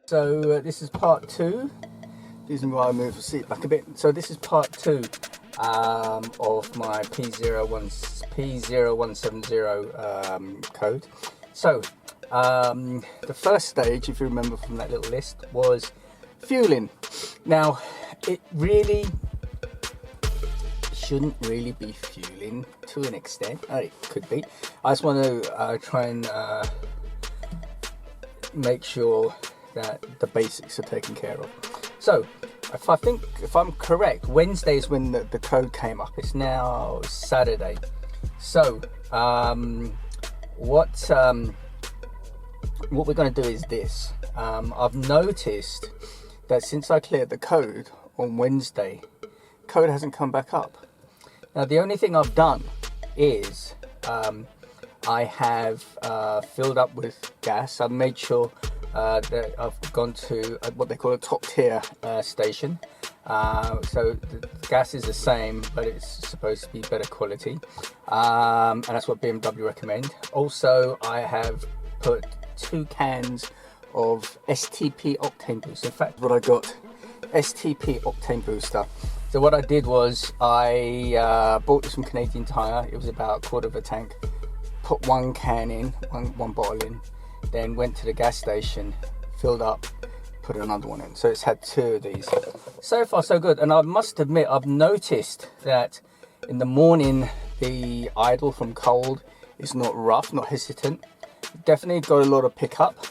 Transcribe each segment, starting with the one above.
So this is part two. Reason why I moved the seat back a bit. So this is part two of my P0170 code. So the first stage, if you remember from that little list, was fueling. Now it really shouldn't really be fueling to an extent. It could be. I just want to try and make sure that the basics are taken care of. So if I'm correct, Wednesday is when the code came up. It's now Saturday. So what we're going to do is this. I've noticed that since I cleared the code on Wednesday, code hasn't come back up. Now the only thing I've done is I have filled up with gas. I've made sure that I've gone to what they call a top tier station. So the gas is the same, but it's supposed to be better quality, and that's what BMW recommend. Also, I have put 2 cans of STP octane booster. In fact, what I got, STP octane booster. So what I did was I bought this from Canadian Tire. It was about a quarter of a tank. Put 1 can in, one bottle in, then went to the gas station, filled up, put another one in. So it's had 2 of these. So far so good. And I must admit, I've noticed that in the morning the idle from cold is not rough, not hesitant. Definitely got a lot of pickup,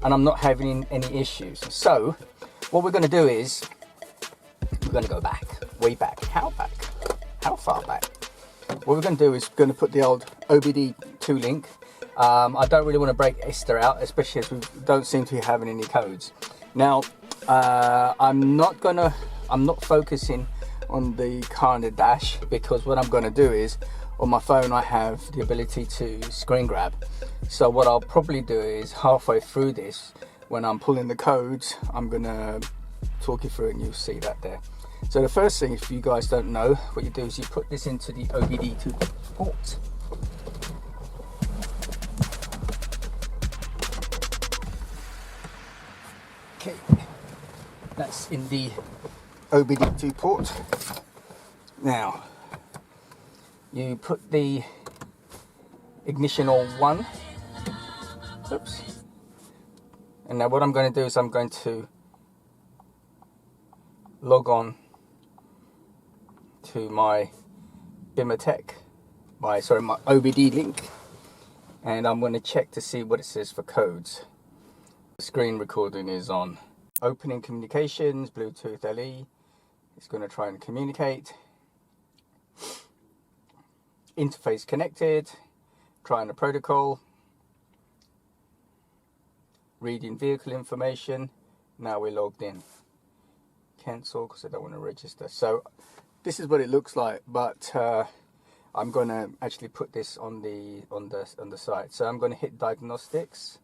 and I'm not having any issues. So what we're going to do is we're going to go back, way back. How back? How far back? What we're going to do is we're going to put the old OBD2 link. I don't really want to break Esther out, especially as we don't seem to be having any codes. Now, I'm not focusing on the car and the dash, because what I'm going to do is on my phone I have the ability to screen grab. So what I'll probably do is halfway through this, when I'm pulling the codes, I'm going to talk you through it and you'll see that there. So the first thing, if you guys don't know, what you do is you put this into the OBD2 port. Okay, that's in the OBD2 port. Now, you put the ignition on 1. Oops. And now what I'm going to do is I'm going to log on to my Bimatech, my OBD link, and I'm going to check to see what it says for codes. The screen recording is on. Opening communications, Bluetooth LE. It's going to try and communicate. Interface connected. Trying the protocol. Reading vehicle information. Now we're logged in. Cancel because I don't want to register. So this is what it looks like, but I'm going to actually put this on the site. So I'm going to hit diagnostics.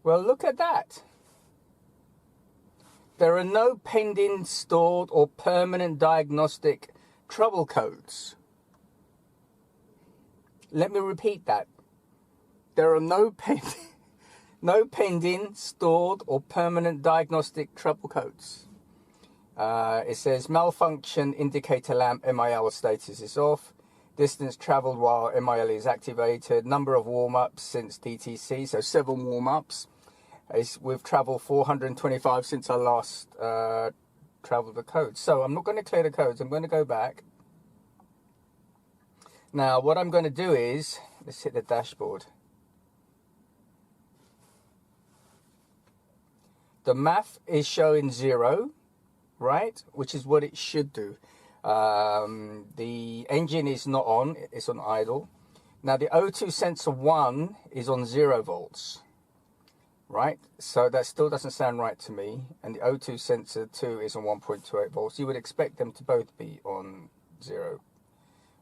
Well, look at that. There are no pending, stored or permanent diagnostic trouble codes. Let me repeat that. There are no pending, stored or permanent diagnostic trouble codes. It says malfunction indicator lamp MIL status is off. Distance traveled while MIL is activated. Number of warm-ups since DTC, so 7 warm-ups. We've traveled 425 since I last traveled the codes. So I'm not going to clear the codes. I'm going to go back. Now what I'm going to do is, let's hit the dashboard. The MAF is showing 0, right? Which is what it should do. The engine is not on, it's on idle. Now the O2 sensor 1 is on 0 volts, right? So that still doesn't sound right to me. And the O2 sensor 2 is on 1.28 volts. You would expect them to both be on 0.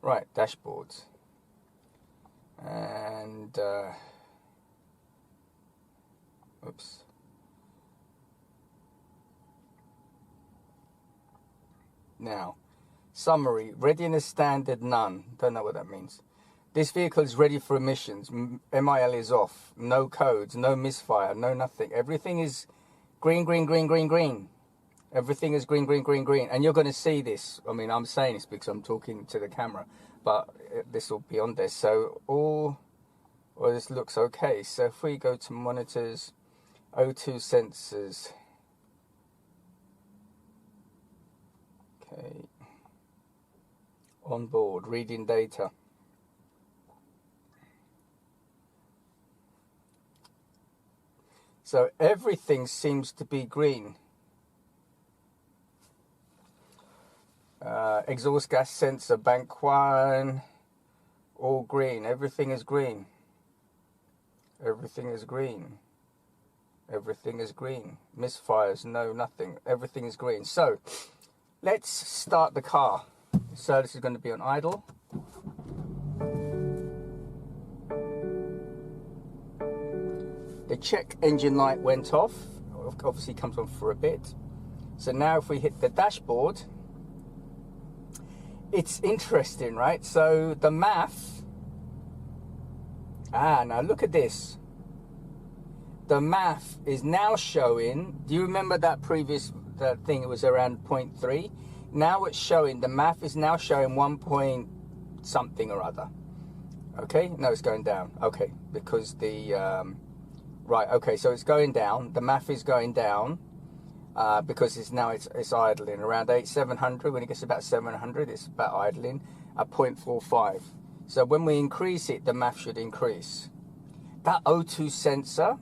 Right, dashboards. And, oops. Now, summary, readiness standard none. Don't know what that means. This vehicle is ready for emissions. MIL is off. No codes, no misfire, no nothing. Everything is green, green, green, green, green. Everything is green, green, green, green. And you're going to see this. I mean, I'm saying this because I'm talking to the camera, but this will be on there. So well, this looks okay. So if we go to monitors, O2 sensors. Okay. On board, reading data. So everything seems to be green. Exhaust gas sensor, bank 1, all green. Everything is green. Everything is green. Everything is green. Misfires, no, nothing. Everything is green. So let's start the car. So this is going to be on idle. The check engine light went off. Obviously comes on for a bit. So now if we hit the dashboard, it's interesting, right? So the math, now look at this. The math is now showing, do you remember that previous thing? It was around 0.3. Now it's showing, the math is now showing 1 point something or other. Okay, no, it's going down. Okay, because the, right, okay, so it's going down. The math is going down because it's idling around 700. When it gets about 700, it's about idling at 0.45. So when we increase it, the math should increase. That O2 sensor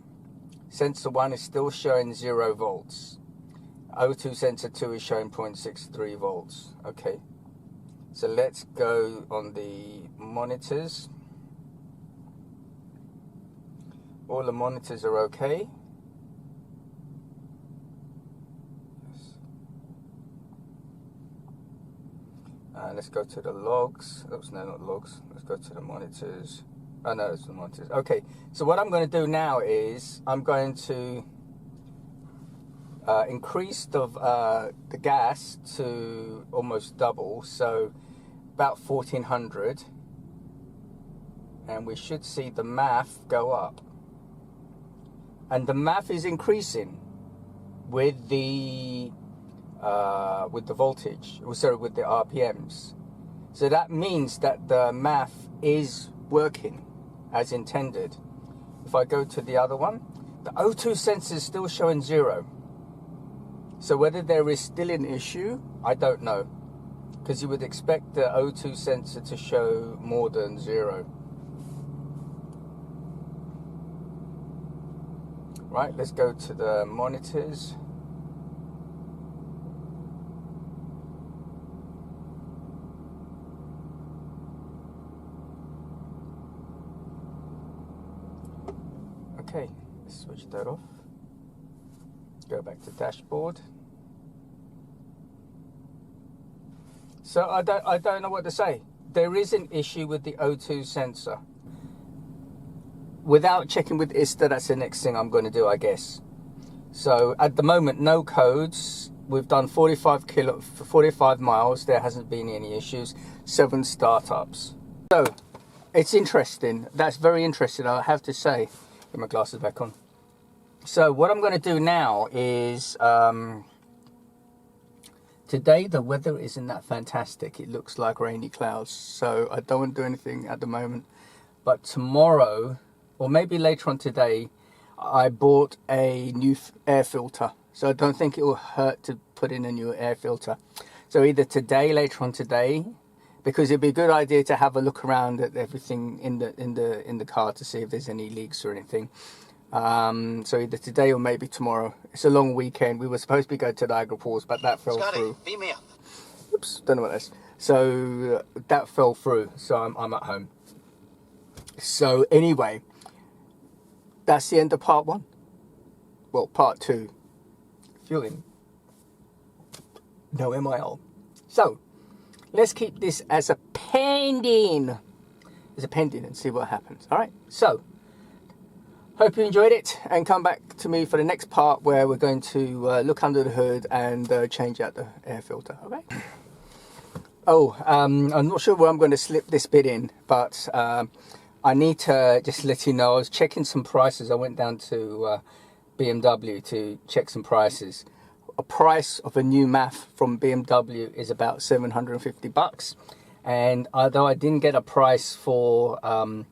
1 is still showing 0 volts. O2 sensor 2 is showing 0.63 volts. Okay, so let's go on the monitors. All the monitors are okay. Let's go to the logs. Oops, no, not logs. Let's go to the monitors. Oh no, it's the monitors. Okay, so what I'm going to do now is I'm going to increase the gas to almost double, so about 1400, and we should see the math go up. And the math is increasing with the voltage, sorry, with the RPMs. So that means that the math is working as intended. If I go to the other one, the O2 sensor is still showing 0. So whether there is still an issue, I don't know, because you would expect the O2 sensor to show more than 0. Right, let's go to the monitors. Okay, let's switch that off. Go back to dashboard. So I don't know what to say. There is an issue with the O2 sensor. Without checking with ISTA, that's the next thing I'm going to do, I guess. So at the moment, no codes. We've done 45 miles. There hasn't been any issues. 7 startups. So it's interesting. That's very interesting, I have to say. Get my glasses back on. So what I'm going to do now is, today the weather isn't that fantastic. It looks like rainy clouds. So I don't want to do anything at the moment. But tomorrow, or maybe later on today, I bought a new air filter. So I don't think it will hurt to put in a new air filter. So either today, later on today, because it'd be a good idea to have a look around at everything in the car to see if there's any leaks or anything. So either today or maybe tomorrow. It's a long weekend. We were supposed to be going to Niagara Falls, but that fell through. Beam me up. Oops, don't know what that is. So that fell through. So I'm at home. So anyway, that's the end of part 1. Well, part 2. Fueling. No MIL. So let's keep this as a pending. As a pending and see what happens. All right. So hope you enjoyed it, and come back to me for the next part where we're going to look under the hood and change out the air filter. Okay. I'm not sure where I'm going to slip this bit in, but I need to just let you know, I was checking some prices. I went down to BMW to check some prices. A price of a new MAF from BMW is about 750 bucks. And although I didn't get a price for an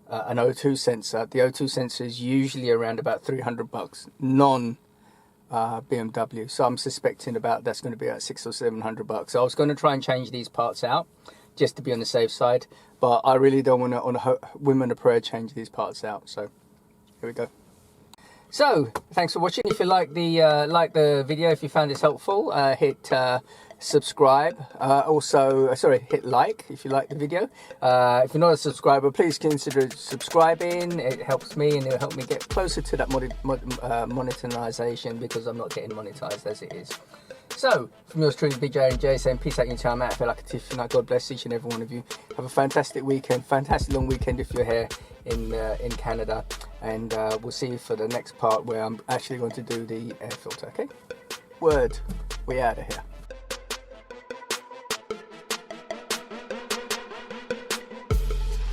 O2 sensor, the O2 sensor is usually around about 300 bucks, non BMW. So I'm suspecting that's going to be at 600 or 700 bucks. So I was going to try and change these parts out just to be on the safe side, but I really don't want to, on a whim and a prayer, change these parts out. So here we go. So thanks for watching. If you like the video, if you found this helpful, hit subscribe. Hit like if you like the video. If you're not a subscriber, please consider subscribing. It helps me, and it'll help me get closer to that monetization, because I'm not getting monetized as it is. So from yours truly, Big J and Jay, saying peace out your time out. I feel like a tiff tonight. God bless each and every one of you. Have a fantastic weekend, fantastic long weekend if you're here in Canada, and we'll see you for the next part where I'm actually going to do the air filter. Okay, word, we out of here.